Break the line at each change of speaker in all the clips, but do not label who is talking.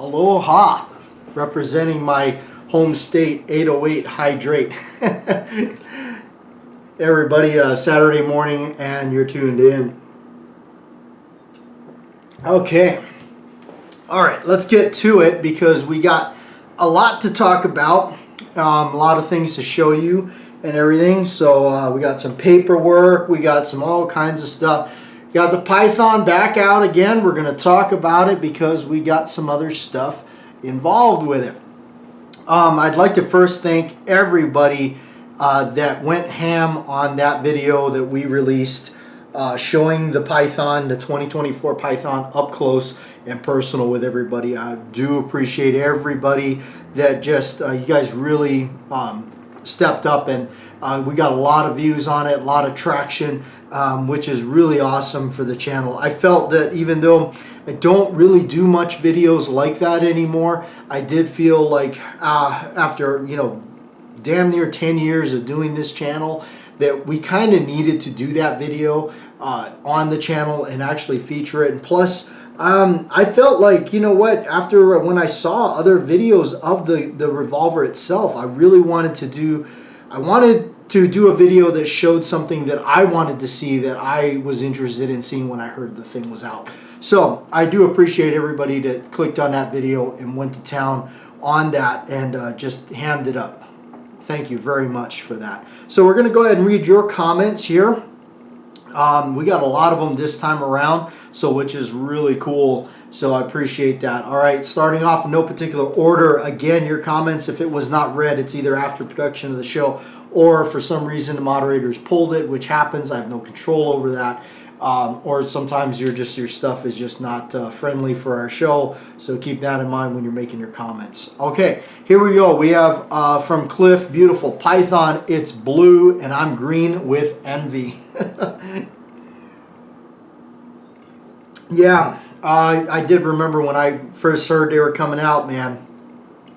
Aloha, representing my home state, 808 Hydrate. Everybody, Saturday morning, and you're tuned in. Okay. All right, let's get to it because we got a lot to talk about, a lot of things to show you and everything. So we got some paperwork, we got some all kinds of stuff. Got the Python back out again. We're going to talk about it because we got some other stuff involved with it. I'd like to first thank everybody that went ham on that video that we released showing the Python, the 2024 Python up close and personal with everybody. I do appreciate everybody that just, you guys really stepped up, and we got a lot of views on it, a lot of traction, which is really awesome for the channel. I felt that even though I don't really do much videos like that anymore, I did feel like after, you know, damn near 10 years of doing this channel, that we kind of needed to do that video on the channel and actually feature it. And plus, I felt like, you know what, after when I saw other videos of the revolver itself, I really wanted to do, a video that showed something that I wanted to see, that I was interested in seeing when I heard the thing was out. So I do appreciate everybody that clicked on that video and went to town on that and just hammed it up. Thank you very much for that. So we're going to go ahead and read your comments here. We got a lot of them this time around, so which is really cool. So I appreciate that. All right, starting off in no particular order. Again, your comments, if it was not read, it's either after production of the show or for some reason the moderators pulled it, which happens. I have no control over that. Or sometimes your stuff is just not friendly for our show. So keep that in mind when you're making your comments. Okay, here we go. We have from Cliff, beautiful Python. It's blue and I'm green with envy. Yeah, I did remember when I first heard they were coming out, man.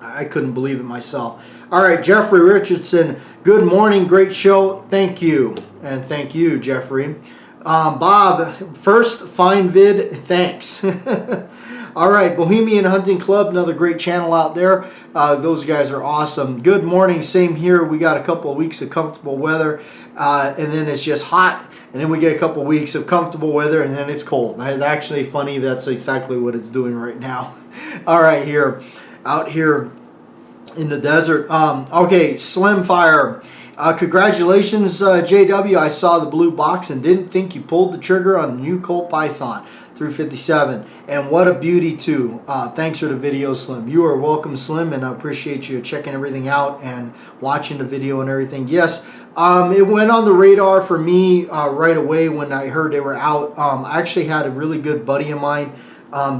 I couldn't believe it myself. All right, Jeffrey Richardson, good morning, great show. Thank you. And thank you, Jeffrey. Bob, first fine vid, thanks. All right, Bohemian Hunting Club, another great channel out there. Those guys are awesome. Good morning, same here. We got a couple of weeks of comfortable weather, and then it's just hot, and then we get a couple of weeks of comfortable weather, and then it's cold. And actually, funny, that's exactly what it's doing right now. All right, out here in the desert. Okay, Slim Fire. Congratulations, JW. I saw the blue box and didn't think you pulled the trigger on the new Colt Python 357. And what a beauty, too. Thanks for the video, Slim. You are welcome, Slim, and I appreciate you checking everything out and watching the video and everything. Yes, it went on the radar for me right away when I heard they were out. I actually had a really good buddy of mine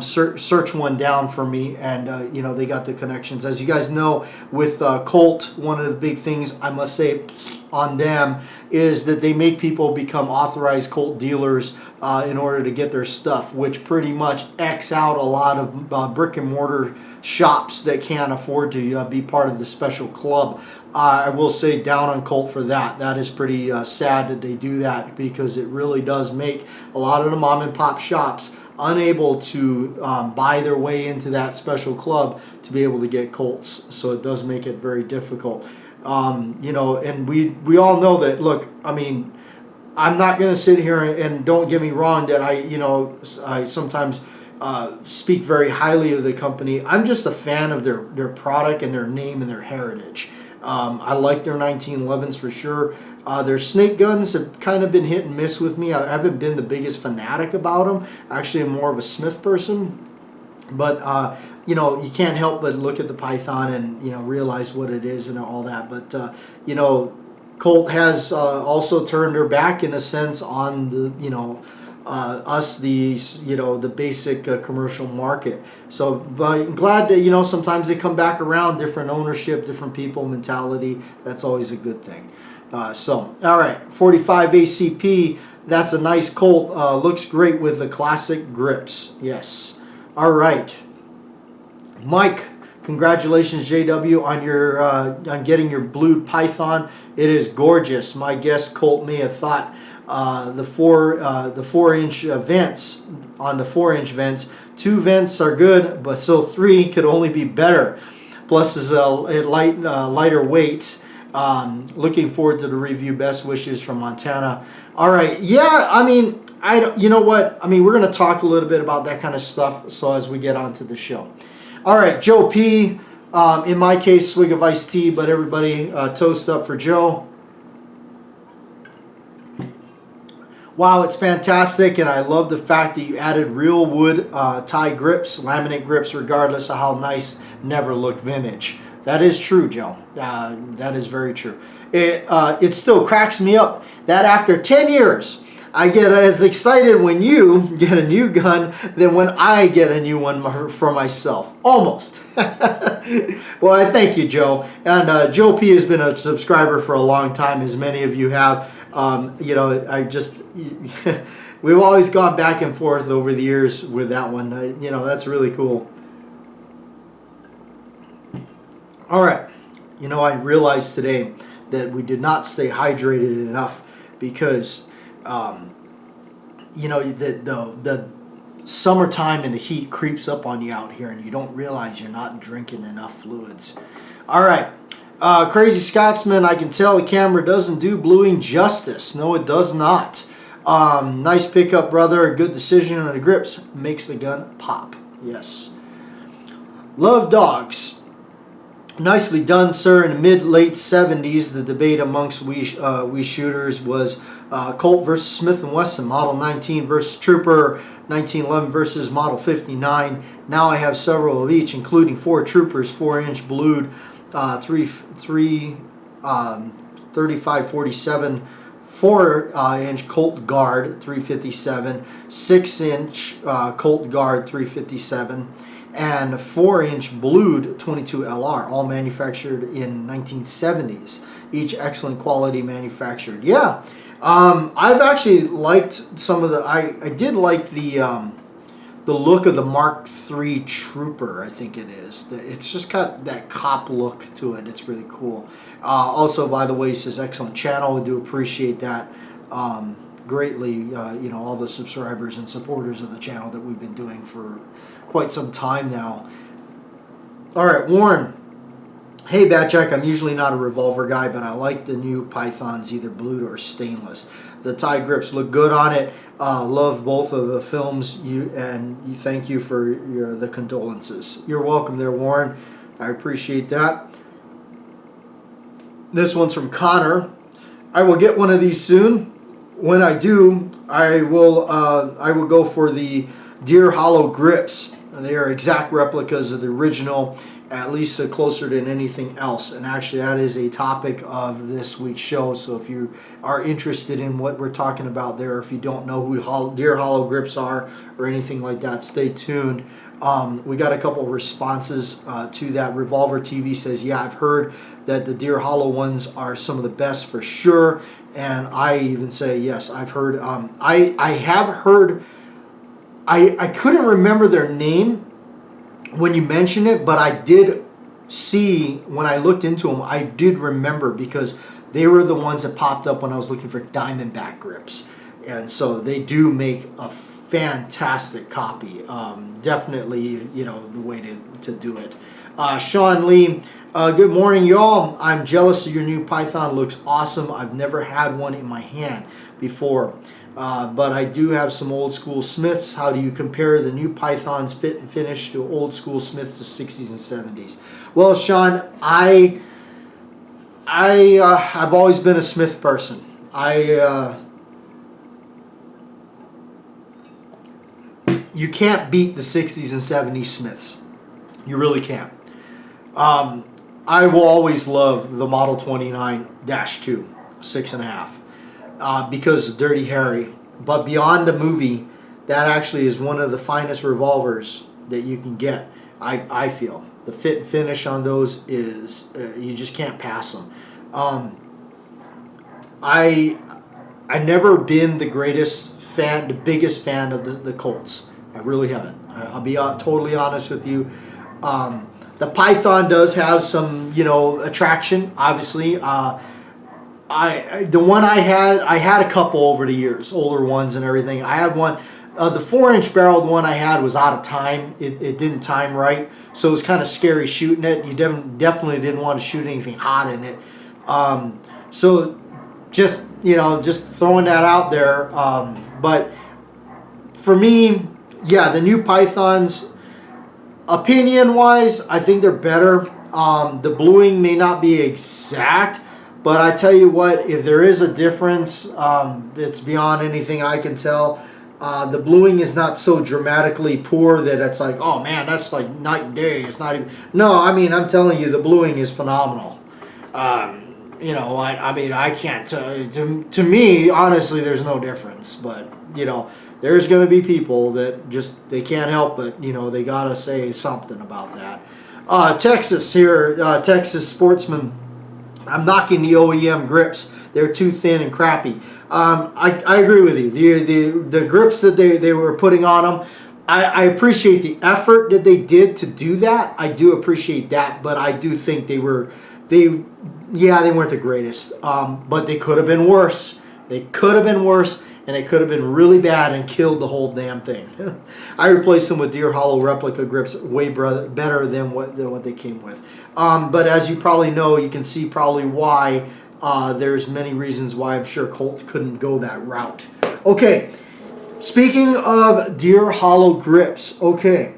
search one down for me, and you know, they got the connections. As you guys know, with Colt, one of the big things I must say on them is that they make people become authorized Colt dealers in order to get their stuff, which pretty much X out a lot of brick and mortar shops that can't afford to be part of the special club. I will say down on Colt for that. That is pretty sad that they do that, because it really does make a lot of the mom and pop shops unable to buy their way into that special club to be able to get Colts. So it does make it very difficult. You know, and we all know that. Look, I mean, I'm not going to sit here and don't get me wrong that I sometimes speak very highly of the company. I'm just a fan of their product and their name and their heritage. I like their 1911s for sure. Their snake guns have kind of been hit and miss with me. I haven't been the biggest fanatic about them. Actually, I'm more of a Smith person. But, you know, you can't help but look at the Python and, you know, realize what it is and all that. But, you know, Colt has also turned her back in a sense on the, you know, us, the basic commercial market. So, but I'm glad that, you know, sometimes they come back around, different ownership, different people, mentality. That's always a good thing. So, all right, 45 ACP. That's a nice Colt. Looks great with the classic grips. Yes. All right, Mike. Congratulations, JW, on your on getting your blue Python. It is gorgeous. My guest Colt may have thought the 4-inch vents on the 4-inch vents 2 vents are good, but so 3 could only be better. Plus is a lighter weight. Looking forward to the review. Best wishes from Montana. All right. Yeah, I mean, you know what? I mean, we're going to talk a little bit about that kind of stuff so as we get on to the show. All right, Joe P. In my case, swig of iced tea, but everybody toast up for Joe. Wow, it's fantastic, and I love the fact that you added real wood tie grips, laminate grips, regardless of how nice, never look vintage. That is true, Joe. That is very true. It still cracks me up that after 10 years, I get as excited when you get a new gun than when I get a new one for myself. Almost. Well, I thank you, Joe. And Joe P has been a subscriber for a long time, as many of you have. You know, we've always gone back and forth over the years with that one. You know, that's really cool. All right. You know, I realized today that we did not stay hydrated enough because, you know, the summertime and the heat creeps up on you out here, and you don't realize you're not drinking enough fluids. All right. Crazy Scotsman, I can tell the camera doesn't do bluing justice. No, it does not. Nice pickup, brother. Good decision on the grips. Makes the gun pop. Yes. Love dogs. Nicely done, sir. In the mid-late 70s, the debate amongst we shooters was Colt versus Smith & Wesson, Model 19 versus Trooper, 1911 versus Model 59. Now I have several of each, including 4 Troopers, 4-inch blued, 35-47, 4-inch Colt Guard 357, 6-inch Colt Guard 357, and 4-inch blued 22 LR, all manufactured in 1970s. Each excellent quality manufactured. Yeah, I've actually liked some of the. I did like the look of the Mark III Trooper, I think it is. It's just got that cop look to it. It's really cool. Also, by the way, he says, excellent channel. We do appreciate that greatly. You know, all the subscribers and supporters of the channel that we've been doing for quite some time now. All right, Warren. Hey, Batjack, I'm usually not a revolver guy, but I like the new Pythons, either blued or stainless. The tie grips look good on it. Love both of the films. Thank you for the condolences. You're welcome there, Warren. I appreciate that. This one's from Connor. I will get one of these soon. When I do, I will go for the Deer Hollow grips. They are exact replicas of the original, at least closer than anything else. And actually, that is a topic of this week's show. So if you are interested in what we're talking about there, if you don't know who Deer Hollow grips are or anything like that, stay tuned. We got a couple of responses to that. Revolver TV says, yeah, I've heard that the Deer Hollow ones are some of the best for sure. And I even say, yes, I've heard. I have heard. I couldn't remember their name when you mentioned it, but I did see when I looked into them, I did remember because they were the ones that popped up when I was looking for Diamondback grips. And so they do make a fantastic copy. Definitely, you know, the way to do it. Sean Lee, good morning, y'all. I'm jealous of your new Python. Looks awesome. I've never had one in my hand before. But I do have some old school Smiths. How do you compare the new Python's fit and finish to old school Smiths of 60s and 70s? Well, Sean, I've always been a Smith person. You can't beat the 60s and 70s Smiths. You really can't. I will always love the Model 29-2, 6.5. Because of Dirty Harry. But beyond the movie, that actually is one of the finest revolvers that you can get, I feel. The fit and finish on those is, you just can't pass them. I never been the greatest fan, the biggest fan of the Colts. I really haven't. I'll be totally honest with you. The Python does have some, you know, attraction, obviously. The one I had a couple over the years, older ones and everything. I had one, The 4-inch barreled one I had was out of time. It didn't time right, so it was kind of scary shooting it. You definitely didn't want to shoot anything hot in it. So just, just throwing that out there. But for me, yeah, the new Pythons, opinion-wise, I think they're better. The bluing may not be exact, but I tell you what, if there is a difference, it's beyond anything I can tell. The bluing is not so dramatically poor that it's like, oh man, that's like night and day. It's not even. No, I mean, I'm telling you, the bluing is phenomenal. I mean, I can't. To me, honestly, there's no difference. But there's going to be people that just they can't help it. They gotta say something about that. Texas here, Texas Sportsman. I'm knocking the OEM grips. They're too thin and crappy. I agree with you. The grips that they were putting on them, I appreciate the effort that they did to do that. I do appreciate that, but I do think they weren't the greatest. But they could have been worse. They could have been worse, and they could have been really bad and killed the whole damn thing. I replaced them with Deer Hollow replica grips, way better than what they came with. But as you probably know, you can see probably why. There's many reasons why I'm sure Colt couldn't go that route. Okay, speaking of Deer Hollow grips, okay.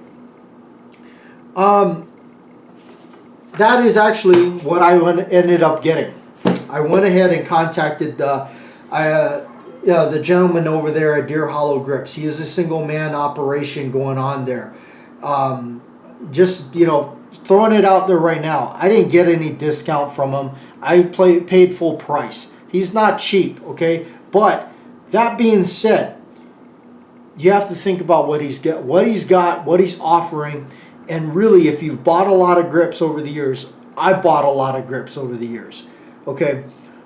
That is actually what I ended up getting. I went ahead and contacted the gentleman over there at Deer Hollow Grips. He is a single-man operation going on there. Just, throwing it out there right now. I didn't get any discount from him. I paid full price. He's not cheap, okay? But that being said, you have to think about what he's got, what he's offering, and really, if you've bought a lot of grips over the years, I bought a lot of grips over the years, okay?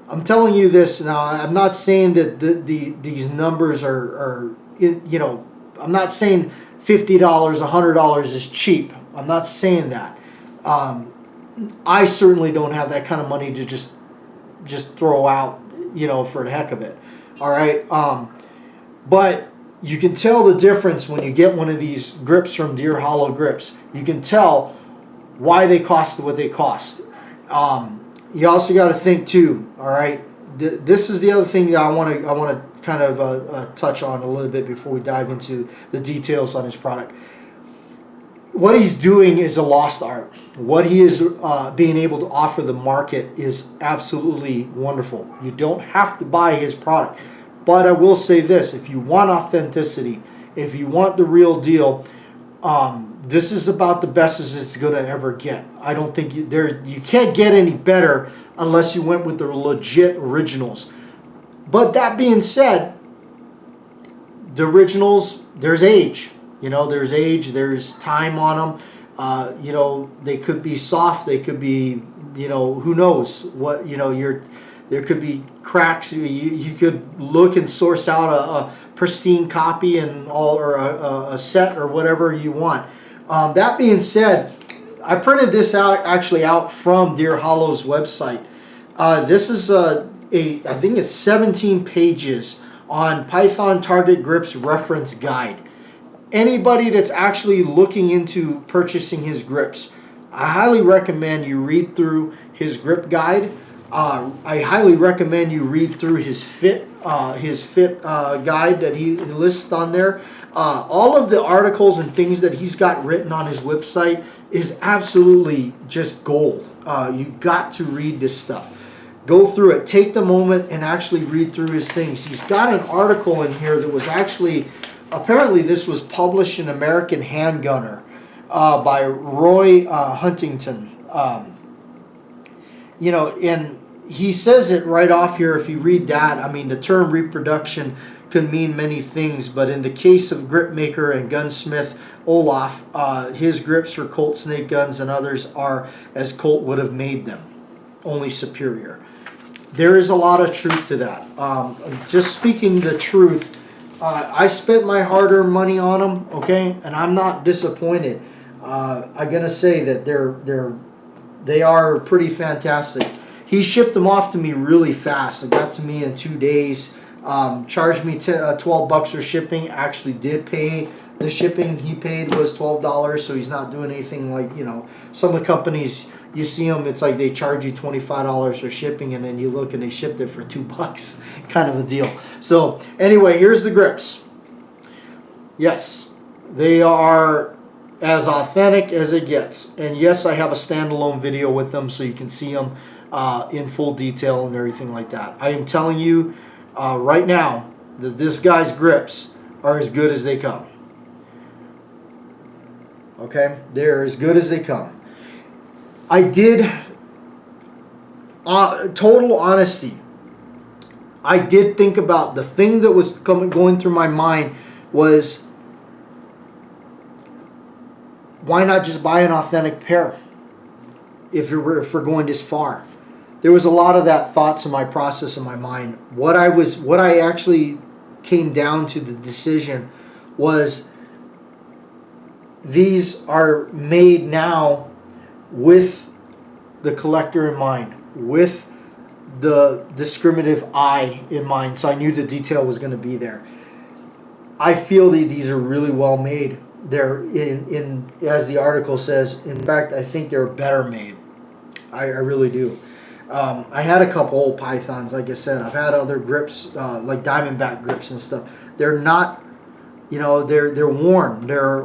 I'm telling you this now. I'm not saying that these numbers are I'm not saying $50, $100 is cheap. I'm not saying that. I certainly don't have that kind of money to just throw out, for the heck of it. All right. But you can tell the difference when you get one of these grips from Deer Hollow Grips. You can tell why they cost what they cost. You also got to think too. All right. This is the other thing that I want to kind of touch on a little bit before we dive into the details on his product. What he's doing is a lost art. What he is being able to offer the market is absolutely wonderful. You don't have to buy his product. But I will say this, if you want authenticity, if you want the real deal, this is about the best as it's going to ever get. I don't think you can't get any better unless you went with the legit originals. But that being said, the originals, there's age. There's age, there's time on them. They could be soft, they could be, who knows what, there could be cracks. You could look and source out a pristine copy and or a set or whatever you want. That being said, I printed this out from Deer Hollow's website. This is I think it's 17 pages on Python Target Grips Reference Guide. Anybody that's actually looking into purchasing his grips, I highly recommend you read through his grip guide. I highly recommend you read through his fit guide that he lists on there. All of the articles and things that he's got written on his website is absolutely just gold. You got to read this stuff. Go through it. Take the moment and actually read through his things. He's got an article in here that was actually, apparently this was published in American Handgunner by Roy Huntington. And he says it right off here. If you read that, I mean, the term reproduction could mean many things, but in the case of grip maker and gunsmith Olaf, his grips for Colt snake guns and others are as Colt would have made them, only superior. There is a lot of truth to that. Just speaking the truth, I spent my hard-earned money on them, okay, and I'm not disappointed. I'm gonna say that they are pretty fantastic. He shipped them off to me really fast. It got to me in 2 days. charged me 12 bucks for shipping. Actually did pay the shipping. He paid was $12, so he's not doing anything like, you know, some of the companies, you see them, it's like they charge you $25 for shipping, and then you look and they shipped it for $2 kind of a deal. So anyway, here's the grips. Yes, they are as authentic as it gets, and yes, I have a standalone video with them so you can see them in full detail and everything like that. I am telling you right now that this guy's grips are as good as they come. Okay, they're as good as they come. I did, total honesty, I did think about the thing that was going through my mind was, why not just buy an authentic pair if we're going this far? There was a lot of that thoughts in my process in my mind. What I actually came down to the decision was, these are made now with the collector in mind, with the discriminative eye in mind. So I knew the detail was going to be there. I feel that these are really well made. They're in as the article says, in fact, I think they're better made. I really do. I had a couple old pythons, like I said. I've had other grips, like diamondback grips and stuff. They're not, you know, they're worn. They're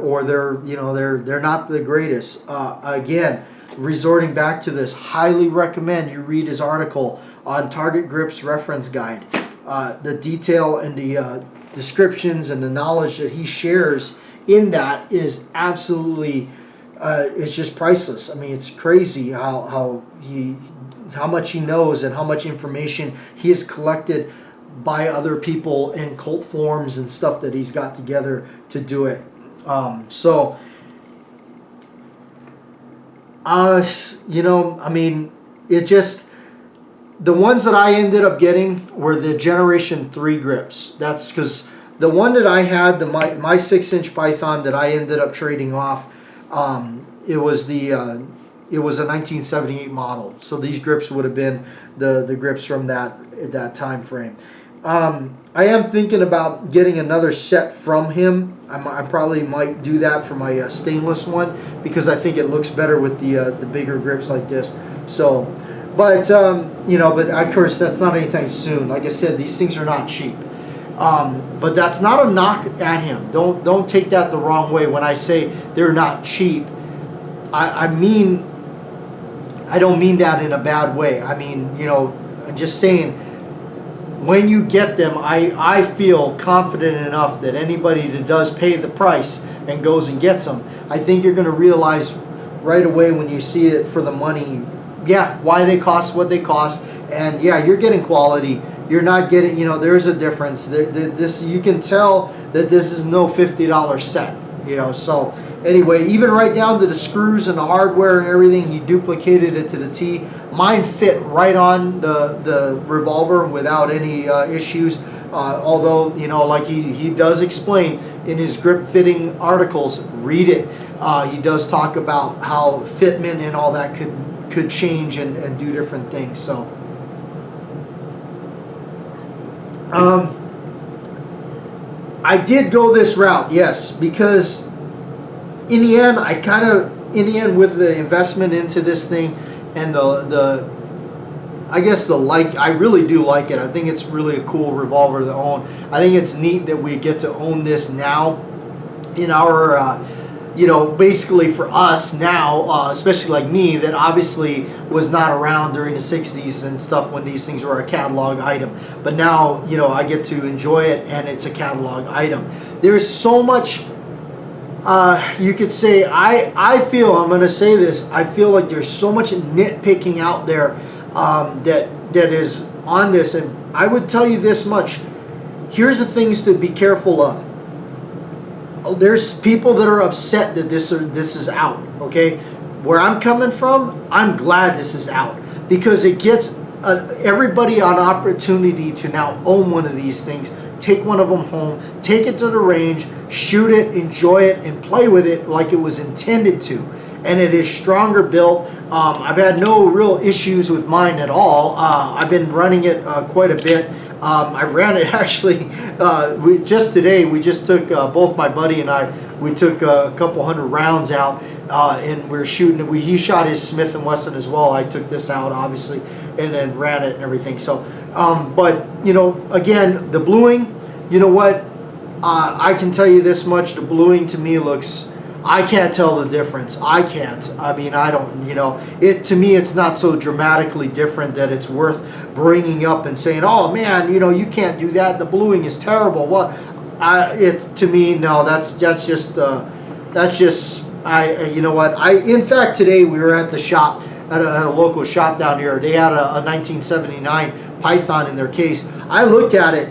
not the greatest. Again, resorting back to this, highly recommend you read his article on Target Grips Reference Guide. The detail and the descriptions and the knowledge that he shares in that is absolutely, it's just priceless. I mean, it's crazy how much he knows and how much information he has collected by other people in cult forums and stuff that he's got together to do it. You know, I mean, it just, the ones that I ended up getting were the Generation 3 grips. That's because the one that I had, my 6-inch Python that I ended up trading off, it was a 1978 model. So these grips would have been the grips from that time frame. I am thinking about getting another set from him. I probably might do that for my stainless one, because I think it looks better with the bigger grips like this. So, but you know, but of course that's not anytime soon. Like I said, these things are not cheap. But that's not a knock at him. Don't take that the wrong way when I say they're not cheap. I mean, I don't mean that in a bad way. I mean, you know, I'm just saying, when you get them, I feel confident enough that anybody that does pay the price and goes and gets them, I think you're going to realize right away when you see it for the money, yeah, why they cost what they cost, and yeah, you're getting quality. You're not getting, you know, there's a difference. This, you can tell that this is no $50 set, you know. So anyway, even right down to the screws and the hardware and everything, he duplicated it to the T. Mine fit right on the revolver without any issues. Although, you know, like he does explain in his grip fitting articles, read it. He does talk about how fitment and all that could change and do different things. So I did go this route, yes, because in the end, with the investment into this thing and I really do like it. I think it's really a cool revolver to own. I think it's neat that we get to own this now in our, you know, basically for us now, especially like me, that obviously was not around during the 60s and stuff when these things were a catalog item. But now, you know, I get to enjoy it and it's a catalog item. There's so much, you could say, I feel, I'm going to say this, I feel like there's so much nitpicking out there that is on this. And I would tell you this much. Here's the things to be careful of. There's people that are upset that this is out, okay? Where I'm coming from, I'm glad this is out, because it gets everybody an opportunity to now own one of these things, take one of them home, take it to the range, shoot it, enjoy it, and play with it like it was intended to. And it is stronger built. I've had no real issues with mine at all. I've been running it quite a bit. I ran it actually just today. We just took, both my buddy and I, we took a couple hundred rounds out, and we're shooting. He shot his Smith & Wesson as well. I took this out, obviously, and then ran it and everything. So, but, you know, again, the bluing, you know what? I can tell you this much. The bluing to me looks... I can't tell the difference. I can't. I mean, I don't, you know, to me, it's not so dramatically different that it's worth bringing up and saying, oh man, you know, you can't do that. The bluing is terrible. What? To me, no, that's just, you know what? In fact, today we were at the shop, at a local shop down here. They had a 1979 Python in their case. I looked at it.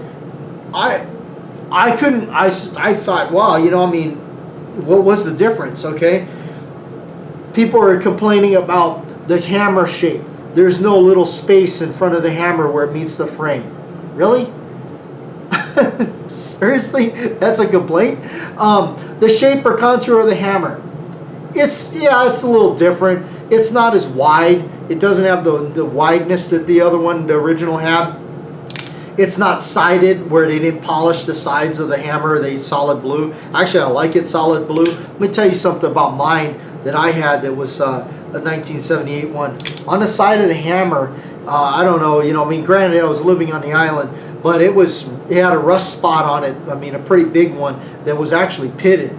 I couldn't, I thought, wow, you know, I mean, what was the difference? Okay, people are complaining about the hammer shape. There's no little space in front of the hammer where it meets the frame. Really? Seriously? That's a complaint? The shape or contour of the hammer. It's a little different. It's not as wide. It doesn't have the wideness that the other one, the original, had. It's not sided, where they didn't polish the sides of the hammer. They solid blue. Actually, I like it solid blue. Let me tell you something about mine that I had that was a 1978 one. On the side of the hammer, I don't know, you know, I mean, granted, I was living on the island, but it had a rust spot on it. I mean, a pretty big one that was actually pitted.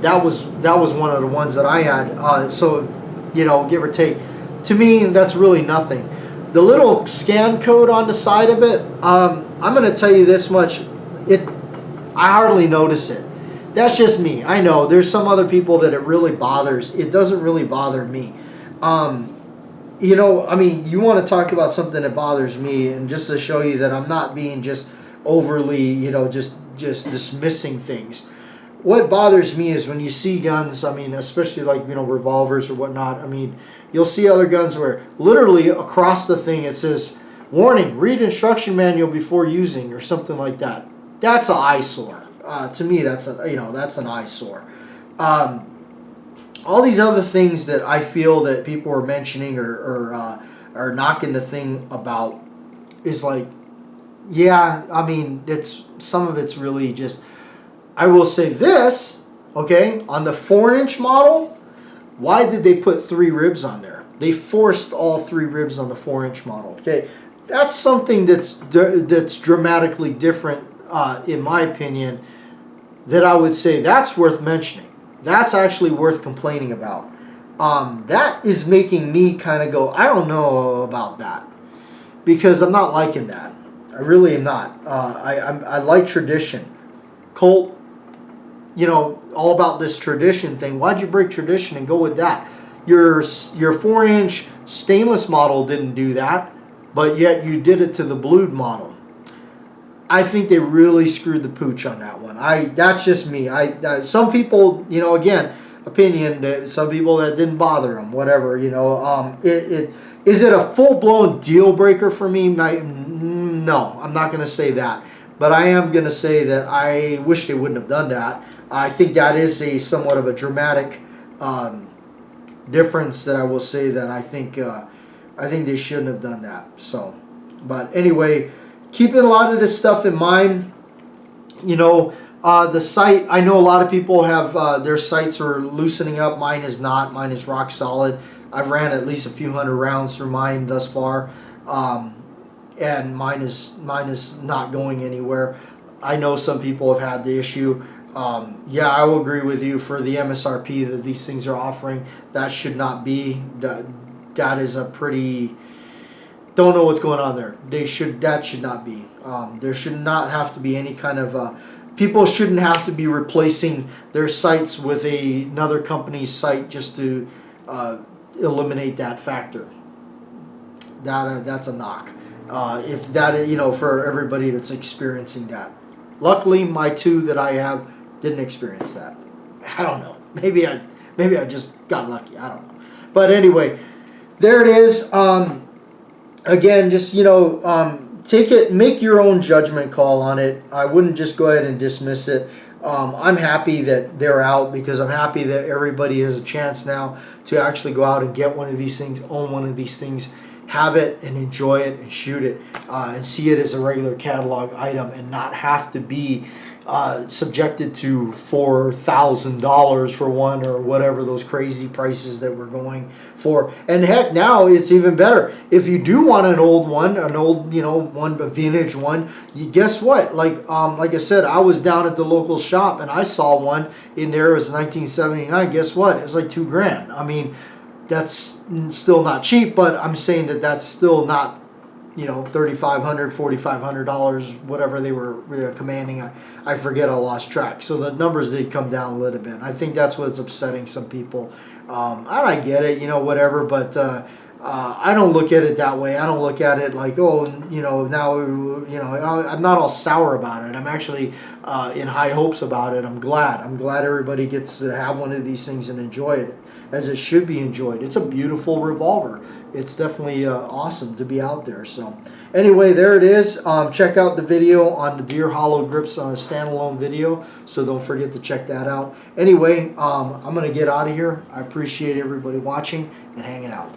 That was one of the ones that I had. So, you know, give or take. To me, that's really nothing. The little scan code on the side of it, I'm going to tell you this much, I hardly notice it. That's just me. I know there's some other people that it really bothers. It doesn't really bother me. You know, I mean, you want to talk about something that bothers me, and just to show you that I'm not being just overly, you know, just dismissing things. What bothers me is when you see guns, I mean, especially like, you know, revolvers or whatnot. I mean, you'll see other guns where literally across the thing it says, warning, read instruction manual before using, or something like that. That's an eyesore. To me, that's an eyesore. All these other things that I feel that people are mentioning or knocking the thing about is like, yeah, I mean, some of it's really just... I will say this, okay, on the 4-inch model, why did they put 3 ribs on there? They forced all 3 ribs on the 4-inch model, okay? That's something that's dramatically different, in my opinion, that I would say that's worth mentioning. That's actually worth complaining about. That is making me kind of go, I don't know about that, because I'm not liking that. I really am not. I like tradition. Colt, you know, all about this tradition thing. Why'd you break tradition and go with that? Your 4-inch stainless model didn't do that, but yet you did it to the blued model. I think they really screwed the pooch on that one. That's just me. Some people, you know, again, opinion. Some people that didn't bother them, whatever, you know. Is it a full-blown deal breaker for me? No, I'm not going to say that. But I am going to say that I wish they wouldn't have done that. I think that is a somewhat of a dramatic difference that I will say that I think they shouldn't have done that. So, but anyway, keeping a lot of this stuff in mind, you know, the sight, I know a lot of people have their sights are loosening up. Mine is not. Mine is rock solid. I've ran at least a few hundred rounds through mine thus far. And mine is not going anywhere. I know some people have had the issue. Yeah, I will agree with you. For the MSRP that these things are offering, that should not be. That is a pretty... Don't know what's going on there. That should not be. There should not have to be any kind of... people shouldn't have to be replacing their sights with another company's sight just to eliminate that factor. That's a knock. If that is, you know, for everybody that's experiencing that. Luckily, my 2 that I have didn't experience that. I don't know. Maybe I just got lucky. I don't know. But anyway, there it is. Again, just, you know, take it, make your own judgment call on it. I wouldn't just go ahead and dismiss it. I'm happy that they're out, because I'm happy that everybody has a chance now to actually go out and get one of these things, own one of these things, have it and enjoy it and shoot it and see it as a regular catalog item and not have to be subjected to $4,000 for one or whatever those crazy prices that we're going for. And heck, now it's even better. If you do want an old one, a vintage one, guess what? Like I said, I was down at the local shop and I saw one in there. It was 1979. Guess what? It was like $2,000. I mean, that's still not cheap, but I'm saying that that's still not, $3,500, $4,500, whatever they were commanding. I forget, I lost track. So the numbers did come down a little bit. I think that's what's upsetting some people. And I get it, whatever, but I don't look at it that way. I don't look at it like, now, I'm not all sour about it. I'm actually in high hopes about it. I'm glad. I'm glad everybody gets to have one of these things and enjoy it as it should be enjoyed. It's a beautiful revolver. It's definitely awesome to be out there. So anyway, there it is. Check out the video on the Deer Hollow Grips on a standalone video. So don't forget to check that out. Anyway, I'm going to get out of here. I appreciate everybody watching and hanging out.